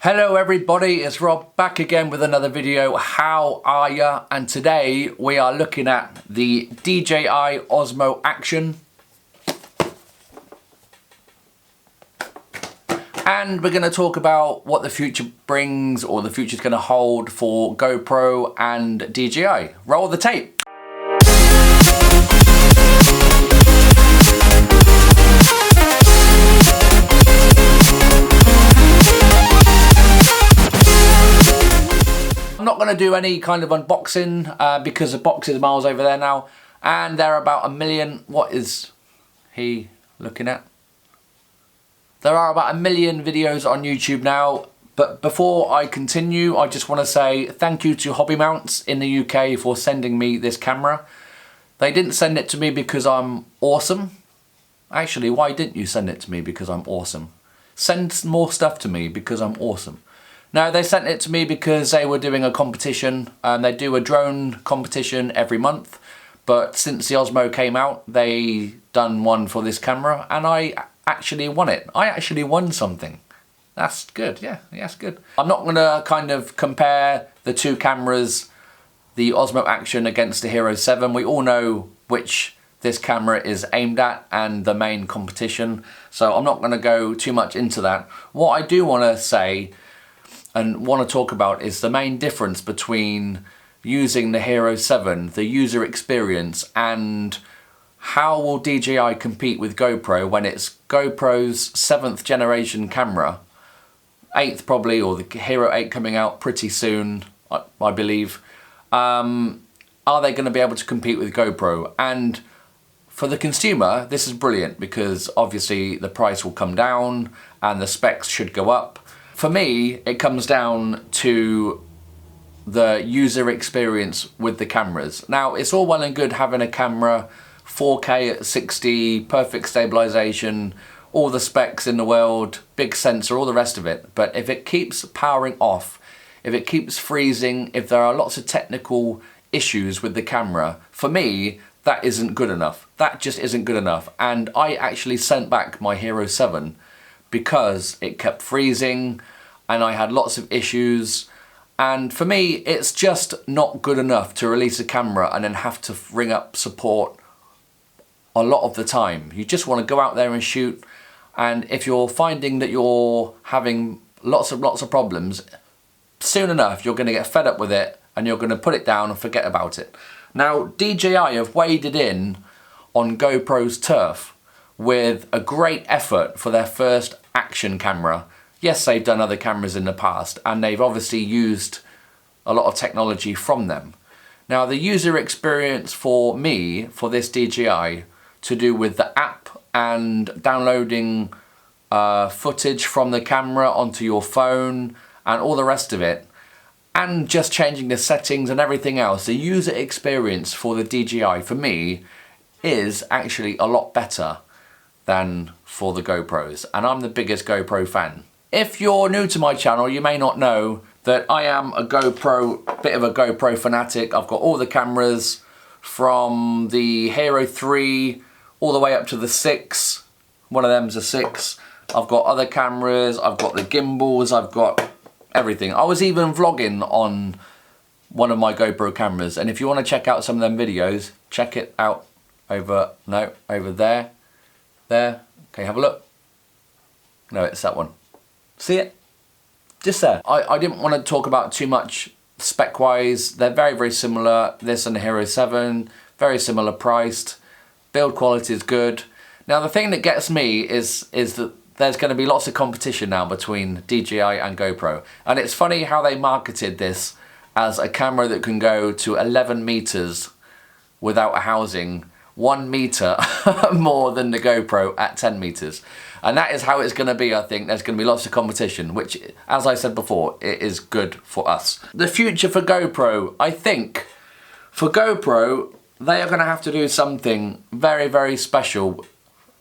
Hello everybody, it's Rob back again with another video. How are ya? And today we are looking at the DJI Osmo Action. And we're going to talk about what the future brings, or the future's going to hold for GoPro and DJI. Roll the tape. I'm not going to do any kind of unboxing because the box is miles over there now, and they're about 1 million. What is he looking at? There are about 1 million videos on YouTube now, but before I continue, I just want to say thank you to Hobby Mounts in the UK for sending me this camera. They didn't send it to me because I'm awesome. Actually, why didn't you send it to me because I'm awesome? Send more stuff to me because I'm awesome. No, they sent it to me because they were doing a competition. They do a drone competition every month, but since the Osmo came out, they done one for this camera, and I actually won it. I actually won something. That's good, yeah, that's good. I'm not gonna kind of compare the two cameras, the Osmo Action against the Hero 7. We all know which this camera is aimed at and the main competition, so I'm not gonna go too much into that. What I do wanna say and want to talk about is the main difference between using the Hero 7, the user experience, and how will DJI compete with GoPro when it's GoPro's 7th generation camera, 8th probably, or the Hero 8 coming out pretty soon, I believe. Are they going to be able to compete with GoPro? And for the consumer, this is brilliant because obviously the price will come down and the specs should go up. For me, it comes down to the user experience with the cameras. Now, it's all well and good having a camera, 4K at 60, perfect stabilization, all the specs in the world, big sensor, all the rest of it. But if it keeps powering off, if it keeps freezing, if there are lots of technical issues with the camera, for me, that isn't good enough. That just isn't good enough. And I actually sent back my Hero 7 because it kept freezing and I had lots of issues, and for me it's just not good enough to release a camera and then have to ring up support a lot of the time. You just want to go out there and shoot, and if you're finding that you're having lots of problems, soon enough you're going to get fed up with it and you're going to put it down and forget about it. Now, DJI have waded in on GoPro's turf with a great effort for their first action camera. Yes, they've done other cameras in the past, and they've obviously used a lot of technology from them. Now, the user experience for me, for this DJI, to do with the app and downloading footage from the camera onto your phone and all the rest of it, and just changing the settings and everything else, the user experience for the DJI, for me, is actually a lot better than for the GoPros, and I'm the biggest GoPro fan. If you're new to my channel, you may not know that I am a GoPro, bit of a GoPro fanatic. I've got all the cameras from the Hero 3 all the way up to the 6. One of them's a 6. I've got other cameras, I've got the gimbals, I've got everything. I was even vlogging on one of my GoPro cameras, and if you want to check out some of them videos, check it out over there. There, okay, have a look. No, it's that one. See it? Just there. I didn't want to talk about too much spec-wise. They're very similar. This and the Hero 7, very similar priced. Build quality is good. Now, the thing that gets me is that there's going to be lots of competition now between DJI and GoPro. And it's funny how they marketed this as a camera that can go to 11 meters without a housing, 1 meter more than the GoPro at 10 meters. And that is how it's going to be, I think. There's going to be lots of competition, which, as I said before, it is good for us. The future for GoPro, I think, for GoPro, they are going to have to do something very special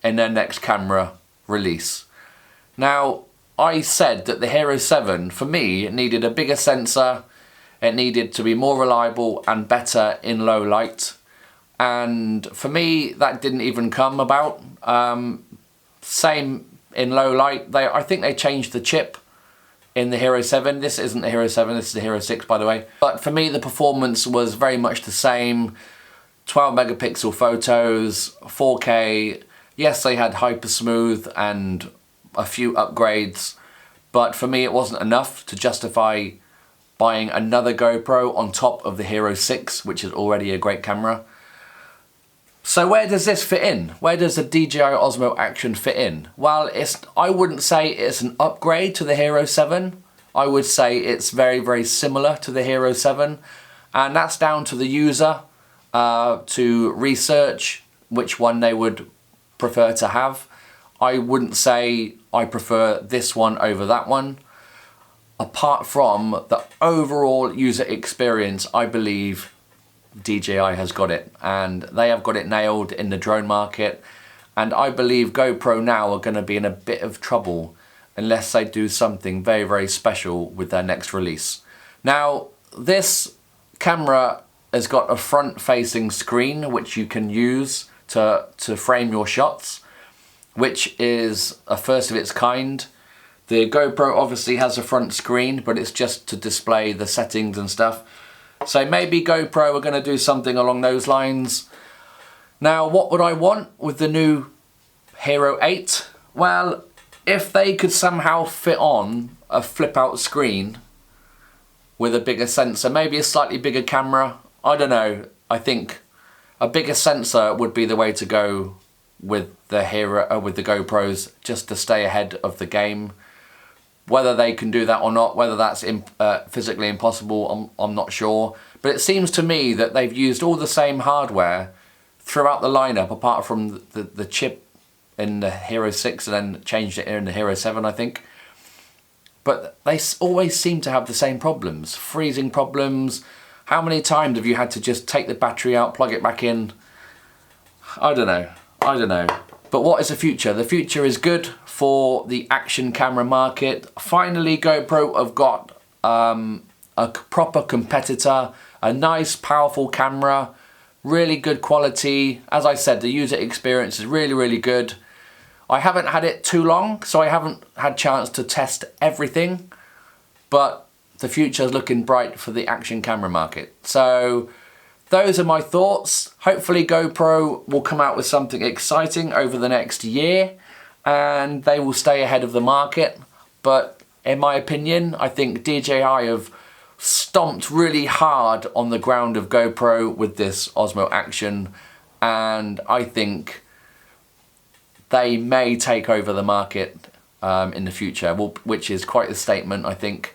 in their next camera release. Now, I said that the Hero 7, for me, needed a bigger sensor. It needed to be more reliable and better in low light. And for me, that didn't even come about. Same in low light. I think they changed the chip in the Hero 7. This isn't the Hero 7, this is the Hero 6 by the way. But for me the performance was very much the same. 12 megapixel photos, 4K. Yes, they had hyper smooth and a few upgrades, but for me it wasn't enough to justify buying another GoPro on top of the Hero 6, which is already a great camera. So where does this fit in? Where does the DJI Osmo Action fit in? Well, I wouldn't say it's an upgrade to the Hero 7. I would say it's very, very similar to the Hero 7. And that's down to the user to research which one they would prefer to have. I wouldn't say I prefer this one over that one. Apart from the overall user experience, I believe DJI has got it, and they have got it nailed in the drone market, and I believe GoPro now are going to be in a bit of trouble unless they do something very, very special with their next release. Now, this camera has got a front-facing screen which you can use to frame your shots, which is a first of its kind. The GoPro obviously has a front screen, but it's just to display the settings and stuff. So maybe GoPro are going to do something along those lines. Now, what would I want with the new Hero 8? Well, if they could somehow fit on a flip-out screen with a bigger sensor, maybe a slightly bigger camera, I don't know. I think a bigger sensor would be the way to go with the with the GoPros, just to stay ahead of the game. Whether they can do that or not, whether that's physically impossible, I'm not sure. But it seems to me that they've used all the same hardware throughout the lineup, apart from the chip in the Hero 6 and then changed it in the Hero 7, I think. But they always seem to have the same problems. Freezing problems. How many times have you had to just take the battery out, plug it back in? I don't know. I don't know. But what is the future? The future is good for the action camera market. Finally, GoPro have got a proper competitor, a nice, powerful camera, really good quality. As I said, the user experience is really, really good. I haven't had it too long, so I haven't had chance to test everything, but the future is looking bright for the action camera market. So those are my thoughts. Hopefully GoPro will come out with something exciting over the next year and they will stay ahead of the market. But in my opinion, I think DJI have stomped really hard on the ground of GoPro with this Osmo Action, and I think they may take over the market in the future, which is quite a statement, I think.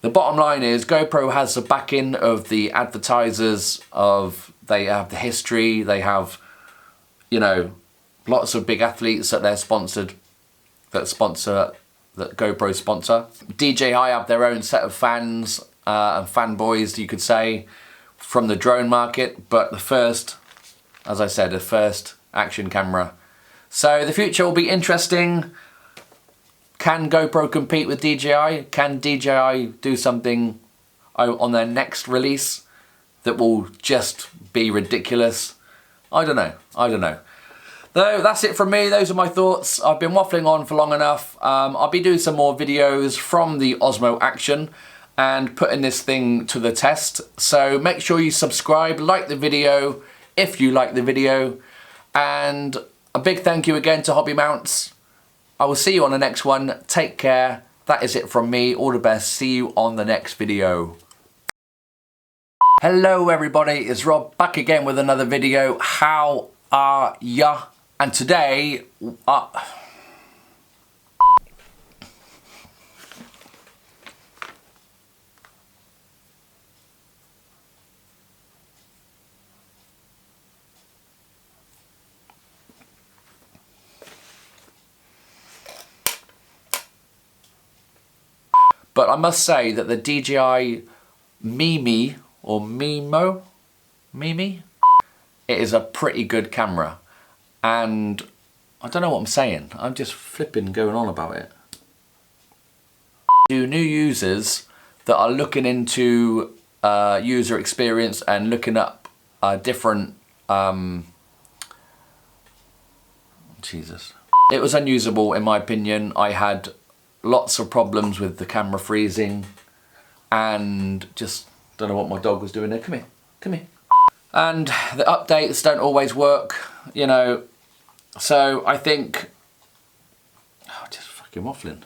The bottom line is GoPro has the backing of the advertisers, they have the history, they have, you know, lots of big athletes that they're sponsored, that GoPro sponsor. DJI have their own set of fans and fanboys, you could say, from the drone market, but the first, as I said, the first action camera. So the future will be interesting. Can GoPro compete with DJI? Can DJI do something on their next release that will just be ridiculous? I don't know. I don't know. Though that's it from me. Those are my thoughts. I've been waffling on for long enough. I'll be doing some more videos from the Osmo Action and putting this thing to the test. So make sure you subscribe, like the video if you like the video, and a big thank you again to Hobby Mounts. I will see you on the next one. Take care. That is it from me. All the best. See you on the next video. Hello everybody, it's Rob back again with another video. How are ya? And today, but I must say that the DJI Mimi, or Mimi, it is a pretty good camera. And I don't know what I'm saying. I'm just flipping going on about it. To new users that are looking into user experience and looking up different... Jesus. It was unusable in my opinion. I had lots of problems with the camera freezing, and just don't know what my dog was doing there. Come here, come here. And the updates don't always work, you know, so I think, oh, just fucking waffling.